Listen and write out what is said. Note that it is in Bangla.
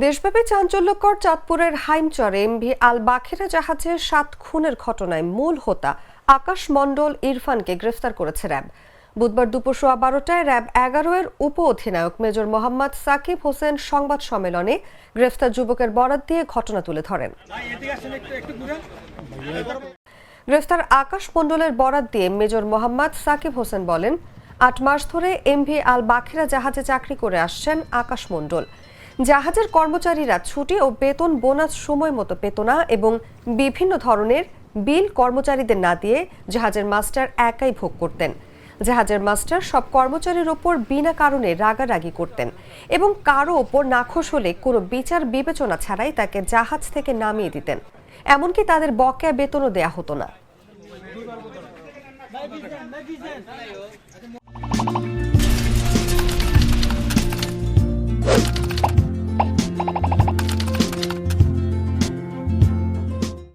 দেশব্যাপী চাঞ্চল্যকর চাঁদপুরের হাইমচরে এমভি আল বাখিরা জাহাজের 7 খুনের ঘটনায় মূল হোতা আকাশ মণ্ডল ইরফানকে গ্রেফতার করেছে র্যাব। বুধবার দুপুর 12:15টায় র্যাব 11 এর উপ অধিনায়ক মেজর মোহাম্মদ সাকিব হোসেন সংবাদ সম্মেলনে গ্রেফতার যুবকের বরাত দিয়ে ঘটনা তুলে ধরেন। গ্রেফতার আকাশ মণ্ডলের বরাত দিয়ে মেজর মোহাম্মদ সাকিব হোসেন বলেন, 8 মাস ধরে এমভি আল বাখিরা জাহাজে চাকরি করে আসছেন আকাশ মণ্ডল। জাহাজের কর্মচারীরা ছুটি ও বেতন বোনাস সময় মতো পেত না এবং বিভিন্ন ধরনের বিল কর্মচারীদের না দিয়ে জাহাজের মাস্টার একাই ভোগ করতেন। জাহাজের মাস্টার সব কর্মচারীর ওপর বিনা কারণে রাগারাগি করতেন এবং কারো ওপর নাখোশ হলে কোনো বিচার বিবেচনা ছাড়াই তাকে জাহাজ থেকে নামিয়ে দিতেন। এমনকি তাদের বকেয়া বেতনও দেয়া হতো না।